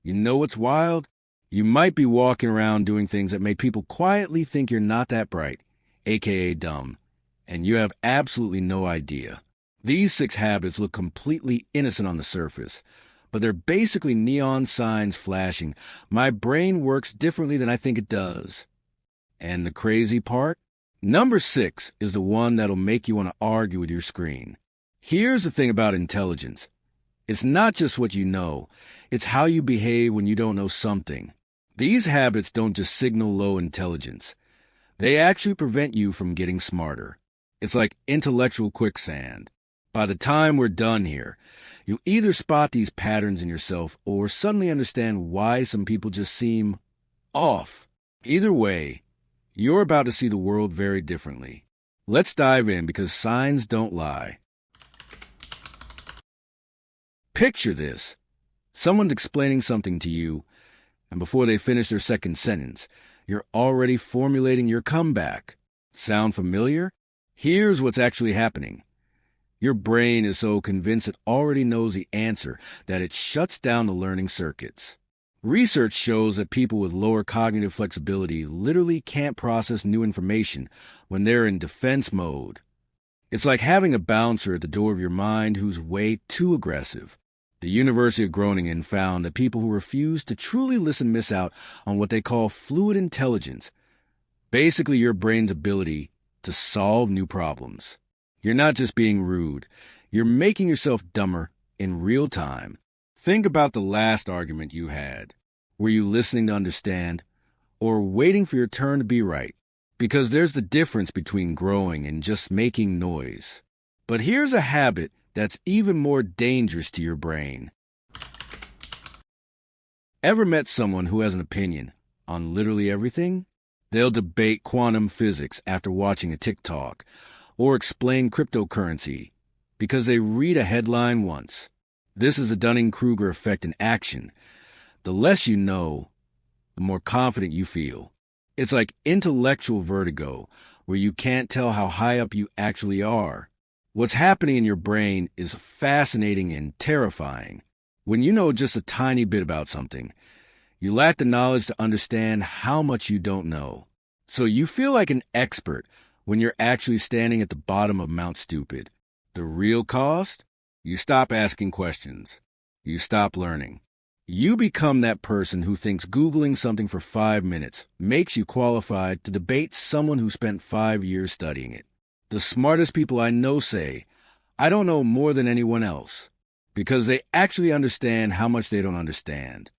You know what's wild? You might be walking around doing things that make people quietly think you're not that bright, aka dumb, and you have absolutely no idea. These 6 habits look completely innocent on the surface, but they're basically neon signs flashing. My brain works differently than I think it does. And the crazy part? Number 6 is the one that'll make you want to argue with your screen. Here's the thing about intelligence. It's not just what you know, it's how you behave when you don't know something. These habits don't just signal low intelligence. They actually prevent you from getting smarter. It's like intellectual quicksand. By the time we're done here, you'll either spot these patterns in yourself or suddenly understand why some people just seem off. Either way, you're about to see the world very differently. Let's dive in because signs don't lie. Picture this. Someone's explaining something to you, and before they finish their second sentence, you're already formulating your comeback. Sound familiar? Here's what's actually happening. Your brain is so convinced it already knows the answer that it shuts down the learning circuits. Research shows that people with lower cognitive flexibility literally can't process new information when they're in defense mode. It's like having a bouncer at the door of your mind who's way too aggressive. The University of Groningen found that people who refuse to truly listen miss out on what they call fluid intelligence, basically your brain's ability to solve new problems. You're not just being rude, you're making yourself dumber in real time. Think about the last argument you had. Were you listening to understand or waiting for your turn to be right? Because there's the difference between growing and just making noise. But here's a habit that's even more dangerous to your brain. Ever met someone who has an opinion on literally everything? They'll debate quantum physics after watching a TikTok, or explain cryptocurrency because they read a headline once. This is the Dunning-Kruger effect in action. The less you know, the more confident you feel. It's like intellectual vertigo, where you can't tell how high up you actually are. What's happening in your brain is fascinating and terrifying. When you know just a tiny bit about something, you lack the knowledge to understand how much you don't know. So you feel like an expert when you're actually standing at the bottom of Mount Stupid. The real cost? You stop asking questions. You stop learning. You become that person who thinks Googling something for 5 minutes makes you qualified to debate someone who spent 5 years studying it. The smartest people I know say, I don't know more than anyone else, because they actually understand how much they don't understand.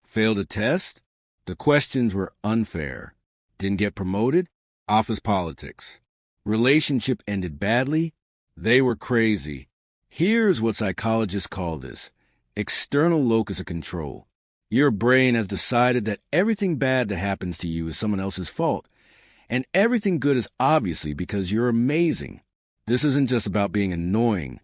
Failed a test? The questions were unfair. Didn't get promoted? Office politics. Relationship ended badly? They were crazy. Here's what psychologists call this: external locus of control. Your brain has decided that everything bad that happens to you is someone else's fault, and everything good is obviously because you're amazing. This isn't just about being annoying,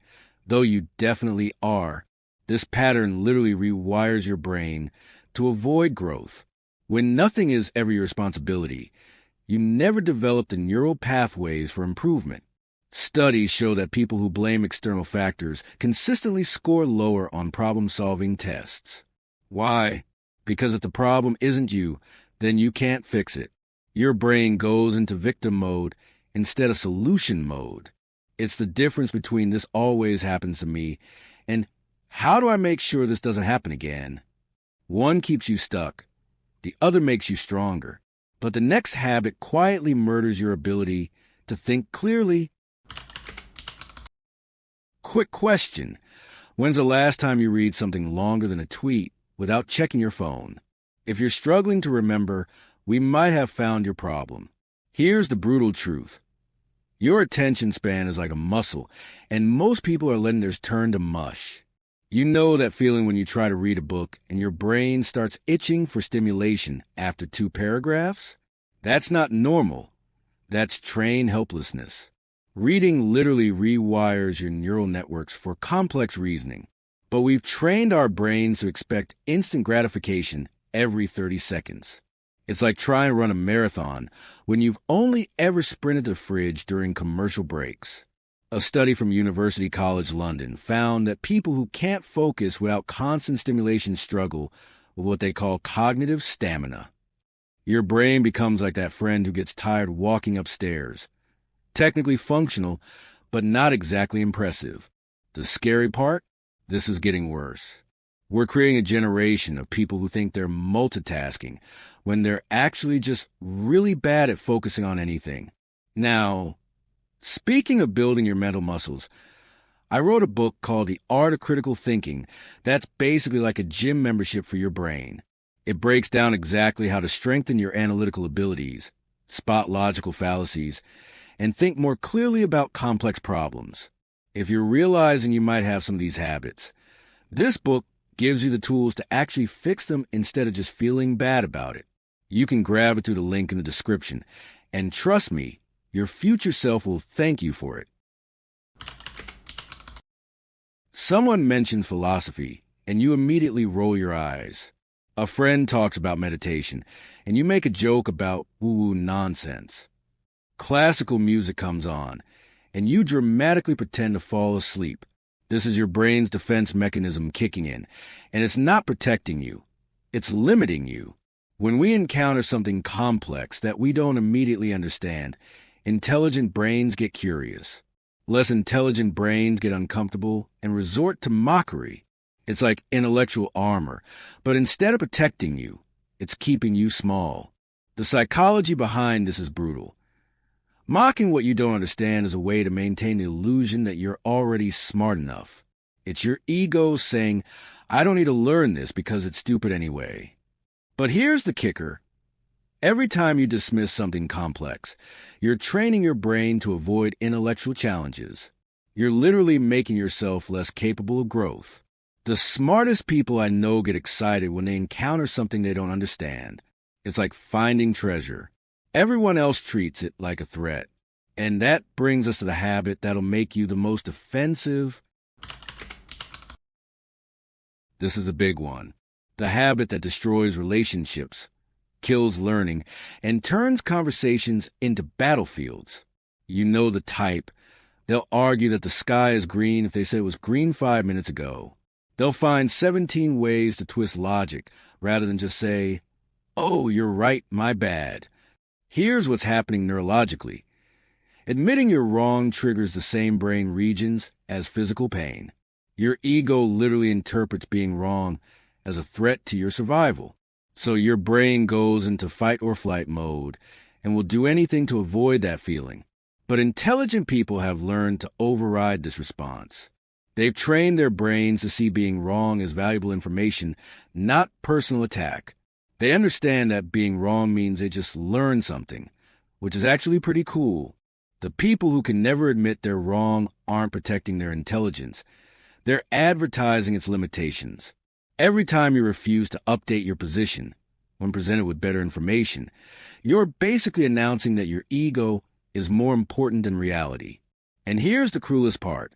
though you definitely are. This pattern literally rewires your brain to avoid growth. When nothing is ever your responsibility, you never develop the neural pathways for improvement. Studies show that people who blame external factors consistently score lower on problem-solving tests. Why? Because if the problem isn't you, then you can't fix it. Your brain goes into victim mode instead of solution mode. It's the difference between "this always happens to me" and "how do I make sure this doesn't happen again?" One keeps you stuck. The other makes you stronger. But the next habit quietly murders your ability to think clearly. Quick question. When's the last time you read something longer than a tweet without checking your phone? If you're struggling to remember, we might have found your problem. Here's the brutal truth. Your attention span is like a muscle, and most people are letting theirs turn to mush. You know that feeling when you try to read a book and your brain starts itching for stimulation after 2 paragraphs? That's not normal. That's trained helplessness. Reading literally rewires your neural networks for complex reasoning. But we've trained our brains to expect instant gratification every 30 seconds. It's like trying to run a marathon when you've only ever sprinted to the fridge during commercial breaks. A study from University College London found that people who can't focus without constant stimulation struggle with what they call cognitive stamina. Your brain becomes like that friend who gets tired walking upstairs. Technically functional, but not exactly impressive. The scary part? This is getting worse. We're creating a generation of people who think they're multitasking when they're actually just really bad at focusing on anything. Now, speaking of building your mental muscles, I wrote a book called The Art of Critical Thinking that's basically like a gym membership for your brain. It breaks down exactly how to strengthen your analytical abilities, spot logical fallacies, and think more clearly about complex problems. If you're realizing you might have some of these habits, this book gives you the tools to actually fix them instead of just feeling bad about it. You can grab it through the link in the description, and trust me, your future self will thank you for it. Someone mentions philosophy, and you immediately roll your eyes. A friend talks about meditation, and you make a joke about woo-woo nonsense. Classical music comes on, and you dramatically pretend to fall asleep. This is your brain's defense mechanism kicking in, and it's not protecting you. It's limiting you. When we encounter something complex that we don't immediately understand, intelligent brains get curious. Less intelligent brains get uncomfortable and resort to mockery. It's like intellectual armor, but instead of protecting you, it's keeping you small. The psychology behind this is brutal. Mocking what you don't understand is a way to maintain the illusion that you're already smart enough. It's your ego saying, I don't need to learn this because it's stupid anyway. But here's the kicker. Every time you dismiss something complex, you're training your brain to avoid intellectual challenges. You're literally making yourself less capable of growth. The smartest people I know get excited when they encounter something they don't understand. It's like finding treasure. Everyone else treats it like a threat. And that brings us to the habit that'll make you the most offensive. This is a big one. The habit that destroys relationships, kills learning, and turns conversations into battlefields. You know the type. They'll argue that the sky is green if they said it was green 5 minutes ago. They'll find 17 ways to twist logic rather than just say, oh, you're right, my bad. Here's what's happening neurologically. Admitting you're wrong triggers the same brain regions as physical pain. Your ego literally interprets being wrong as a threat to your survival. So your brain goes into fight or flight mode and will do anything to avoid that feeling. But intelligent people have learned to override this response. They've trained their brains to see being wrong as valuable information, not personal attack. They understand that being wrong means they just learned something, which is actually pretty cool. The people who can never admit they're wrong aren't protecting their intelligence. They're advertising its limitations. Every time you refuse to update your position, when presented with better information, you're basically announcing that your ego is more important than reality. And here's the cruelest part.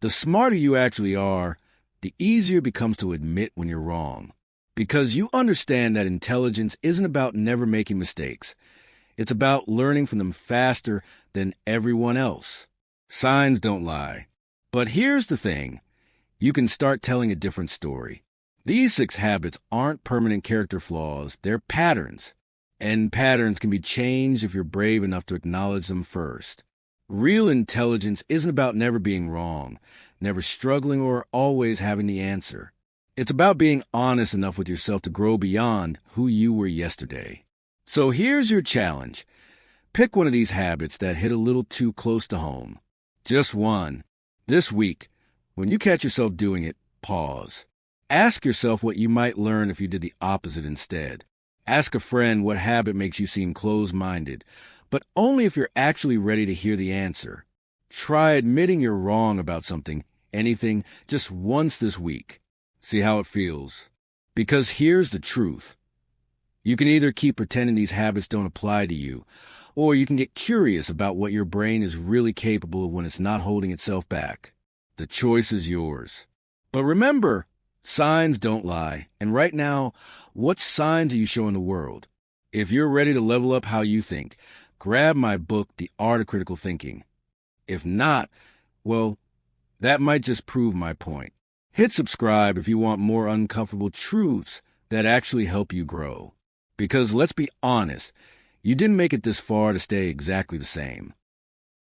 The smarter you actually are, the easier it becomes to admit when you're wrong. Because you understand that intelligence isn't about never making mistakes. It's about learning from them faster than everyone else. Signs don't lie. But here's the thing. You can start telling a different story. These 6 habits aren't permanent character flaws, they're patterns. And patterns can be changed if you're brave enough to acknowledge them first. Real intelligence isn't about never being wrong, never struggling, or always having the answer. It's about being honest enough with yourself to grow beyond who you were yesterday. So here's your challenge. Pick one of these habits that hit a little too close to home. Just one. This week, when you catch yourself doing it, pause. Ask yourself what you might learn if you did the opposite instead. Ask a friend what habit makes you seem closed-minded, but only if you're actually ready to hear the answer. Try admitting you're wrong about something, anything, just once this week. See how it feels. Because here's the truth. You can either keep pretending these habits don't apply to you, or you can get curious about what your brain is really capable of when it's not holding itself back. The choice is yours. But remember, signs don't lie. And right now, what signs are you showing the world? If you're ready to level up how you think, grab my book, The Art of Critical Thinking. If not, Well, that might just prove my point. Hit subscribe if you want more uncomfortable truths that actually help you grow. Because let's be honest, you didn't make it this far to stay exactly the same.